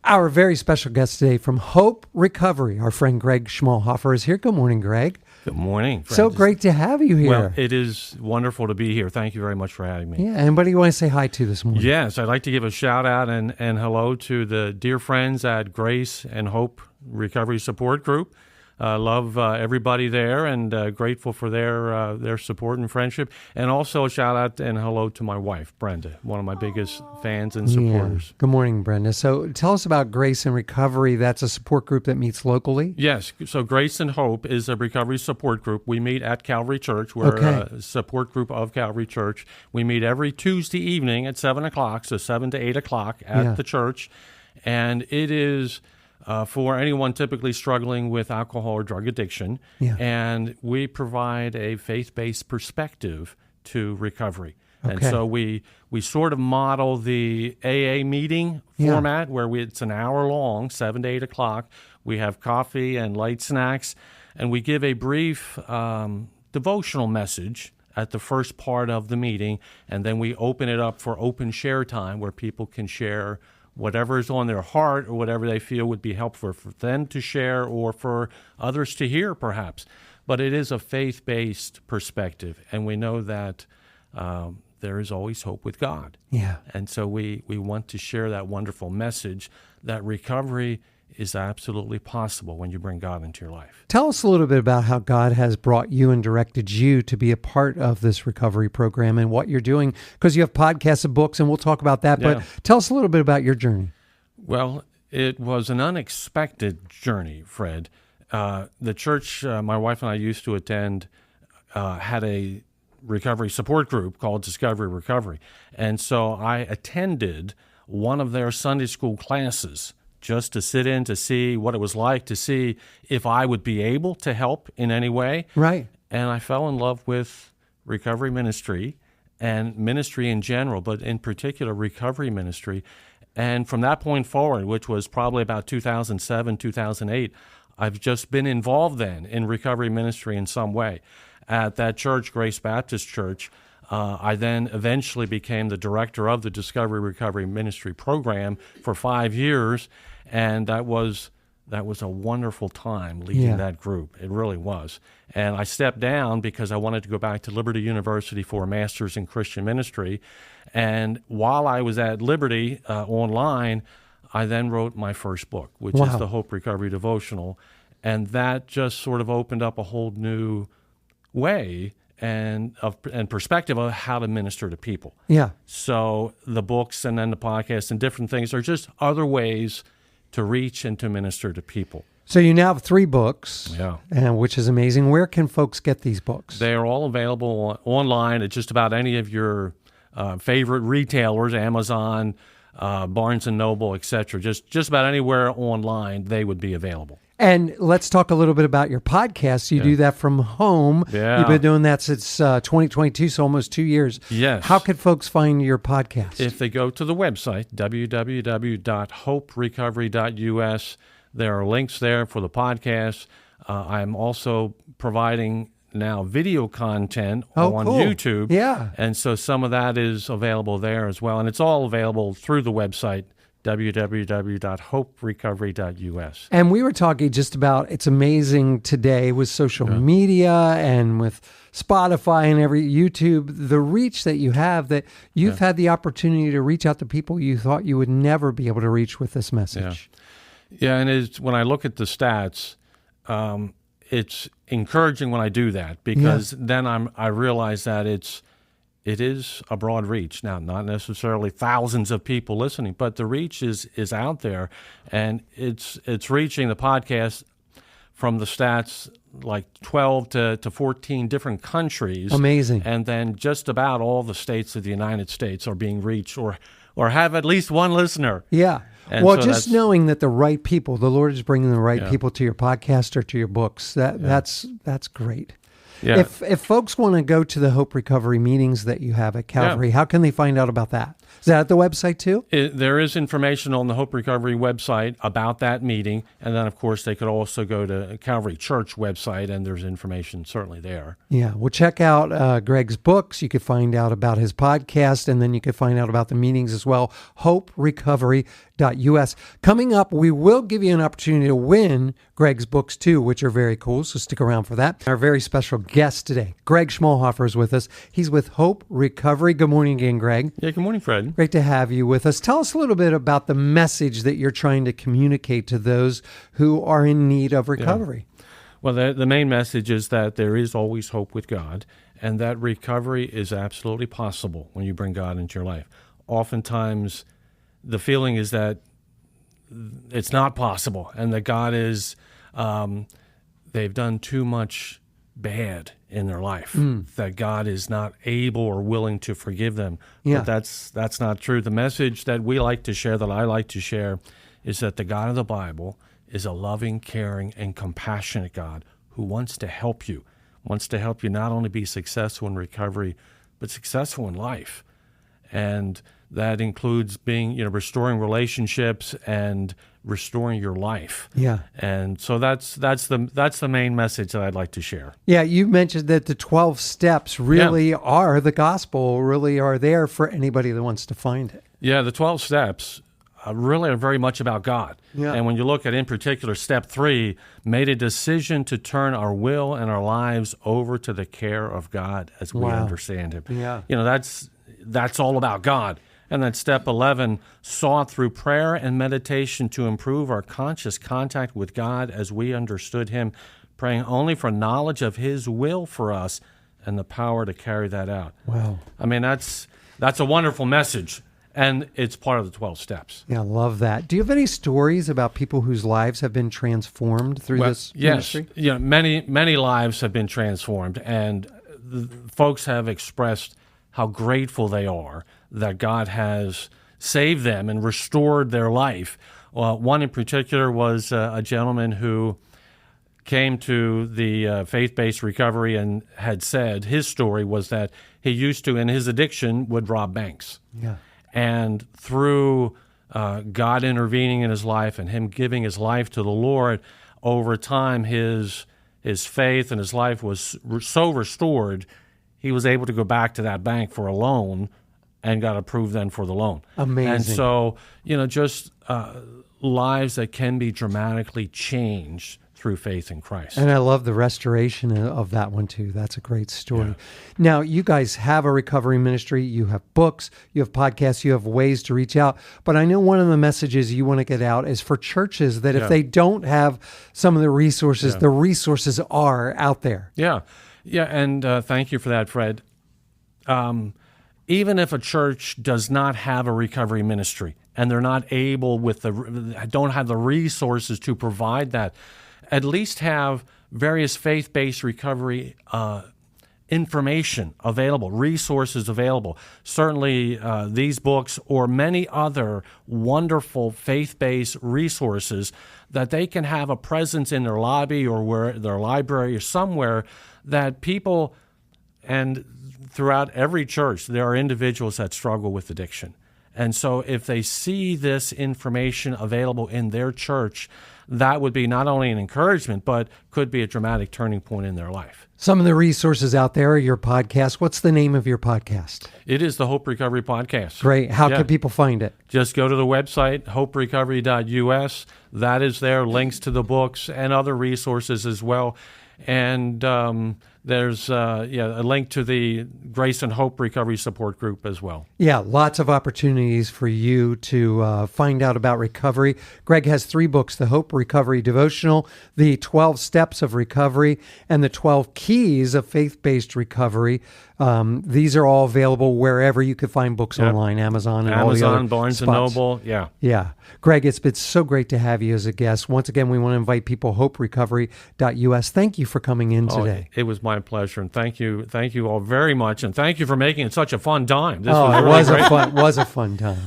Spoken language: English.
Our very special guest today from Hope Recovery, our friend Greg Schmalhofer is here. Good morning, Greg. Good morning, friends. So great to have you here. Well, it is wonderful to be here. Thank you very much for having me. Yeah, anybody you want to say hi to this morning? Yes, I'd like to give a shout out and hello to the dear friends at Grace and Hope Recovery Support Group. Love everybody there and grateful for their support and friendship. And also a shout out and hello to my wife, Brenda, one of my biggest fans and supporters. Yeah. Good morning, Brenda. So tell us about Grace and Recovery. That's a support group that meets locally? Yes. So Grace and Hope is a recovery support group. We meet at Calvary Church. We're a support group of Calvary Church. We meet every Tuesday evening at 7 o'clock, so 7 to 8 o'clock at the church. And it is... for anyone typically struggling with alcohol or drug addiction, and we provide a faith-based perspective to recovery. Okay. And so we sort of model the AA meeting format where it's an hour long, 7 to 8 o'clock. We have coffee and light snacks, and we give a brief devotional message at the first part of the meeting, and then we open it up for open share time where people can share whatever is on their heart or whatever they feel would be helpful for them to share or for others to hear, perhaps. But it is a faith-based perspective, and we know that there is always hope with God. Yeah. And so we want to share that wonderful message that recovery is absolutely possible when you bring God into your life. Tell us a little bit about how God has brought you and directed you to be a part of this recovery program and what you're doing, because you have podcasts and books, and we'll talk about that. But tell us a little bit about your journey. Well, it was an unexpected journey, Fred. The church my wife and I used to attend had a recovery support group called Discovery Recovery. And so I attended one of their Sunday school classes just to sit in to see what it was like, to see if I would be able to help in any way. Right. And I fell in love with recovery ministry and ministry in general, but in particular recovery ministry. And from that point forward, which was probably about 2007, 2008, I've just been involved then in recovery ministry in some way. At that church, Grace Baptist Church, I then eventually became the director of the Discovery Recovery Ministry program for 5 years, and that was a wonderful time leading that group. It really was. And I stepped down because I wanted to go back to Liberty University for a master's in Christian ministry. And while I was at Liberty online, I then wrote my first book, which is the Hope Recovery Devotional, and that just sort of opened up a whole new way and perspective of how to minister to people. Yeah. So the books and then the podcasts and different things are just other ways to reach and to minister to people. So you now have 3 books, which is amazing. Where can folks get these books? They are all available online at just about any of your favorite retailers, Amazon, Barnes & Noble, etc. Just about anywhere online they would be available. And let's talk a little bit about your podcast. You do that from home. Yeah. You've been doing that since 2022, so almost 2 years. Yes. How can folks find your podcast? If they go to the website, www.hoperecovery.us, there are links there for the podcast. I'm also providing now video content on YouTube. Yeah. And so some of that is available there as well. And it's all available through the website, www.hoperecovery.us. And we were talking just about, it's amazing today with social media and with Spotify and YouTube, the reach that you have, that you've had the opportunity to reach out to people you thought you would never be able to reach with this message. Yeah, and when I look at the stats, it's encouraging when I do that, because then I realize that it is a broad reach. Now, not necessarily thousands of people listening, but the reach is out there, and it's reaching the podcast from the stats like 12 to 14 different countries. Amazing. And then just about all the states of the United States are being reached or have at least one listener. Yeah. And well, so just knowing that the right people, the Lord is bringing the right people to your podcast or to your books, that's great. Yeah. If folks want to go to the Hope Recovery meetings that you have at Calvary, how can they find out about that? Is that at the website too? There is information on the Hope Recovery website about that meeting. And then, of course, they could also go to Calvary Church website, and there's information certainly there. Yeah. Well, check out Greg's books. You could find out about his podcast, and then you could find out about the meetings as well. HopeRecovery.us. hoperecovery.us. Coming up, we will give you an opportunity to win Greg's books too, which are very cool, so stick around for that. Our very special guest today, Greg Schmalhofer, is with us. He's with Hope Recovery. Good morning again, Greg. Yeah, good morning, Fred. Great to have you with us. Tell us a little bit about the message that you're trying to communicate to those who are in need of recovery. Yeah. Well, the main message is that there is always hope with God, and that recovery is absolutely possible when you bring God into your life. Oftentimes, the feeling is that it's not possible, and that God is, they've done too much bad in their life, that God is not able or willing to forgive them. Yeah. But that's not true. The message that we like to share, that I like to share, is that the God of the Bible is a loving, caring, and compassionate God who wants to help you not only be successful in recovery, but successful in life. And that includes being, restoring relationships and restoring your life. Yeah. And so that's the main message that I'd like to share. Yeah, you mentioned that the 12 steps really are the gospel, really are there for anybody that wants to find it. Yeah, the 12 steps really are very much about God. Yeah. And when you look at, in particular, step 3, made a decision to turn our will and our lives over to the care of God as we understand Him. Yeah. That's all about God. And then step 11, sought through prayer and meditation to improve our conscious contact with God as we understood Him, praying only for knowledge of His will for us and the power to carry that out. Wow. I mean, that's a wonderful message, and it's part of the 12 steps. Yeah, I love that. Do you have any stories about people whose lives have been transformed through this ministry? Yes. Many lives have been transformed, and folks have expressed how grateful they are that God has saved them and restored their life. One in particular was a gentleman who came to the faith-based recovery and had said his story was that he used to, in his addiction, would rob banks. Yeah. And through God intervening in his life and him giving his life to the Lord, over time his faith and his life was so restored, he was able to go back to that bank for a loan and got approved then for the loan. Amazing. And so, just lives that can be dramatically changed through faith in Christ. And I love the restoration of that one too. That's a great story. Yeah. Now, you guys have a recovery ministry. You have books, you have podcasts, you have ways to reach out. But I know one of the messages you want to get out is for churches that if they don't have some of the resources, the resources are out there. Yeah. Yeah, and thank you for that, Fred. Even if a church does not have a recovery ministry and they're not able don't have the resources to provide that, at least have various faith-based recovery information available, resources available. Certainly these books or many other wonderful faith-based resources that they can have a presence in their lobby or their library or somewhere that people, and throughout every church, there are individuals that struggle with addiction. And so if they see this information available in their church, that would be not only an encouragement, but could be a dramatic turning point in their life. Some of the resources out there are your podcast. What's the name of your podcast? It is the Hope Recovery Podcast. Great. How can people find it? Just go to the website, hoperecovery.us. That is there, links to the books and other resources as well. And there's a link to the Grace and Hope Recovery Support Group as well. Yeah, lots of opportunities for you to find out about recovery. Greg has 3 books, the Hope Recovery Devotional, the 12 Steps of Recovery, and the 12 Keys of Faith-Based Recovery. These are all available wherever you can find books online, Amazon, and all the other Barnes spots. & Noble, yeah. Yeah. Greg, it's been so great to have you as a guest. Once again, we want to invite people, hoperecovery.us. Thank you for coming in today. It was my pleasure, and thank you all very much, and thank you for making it such a fun time. It was a fun time.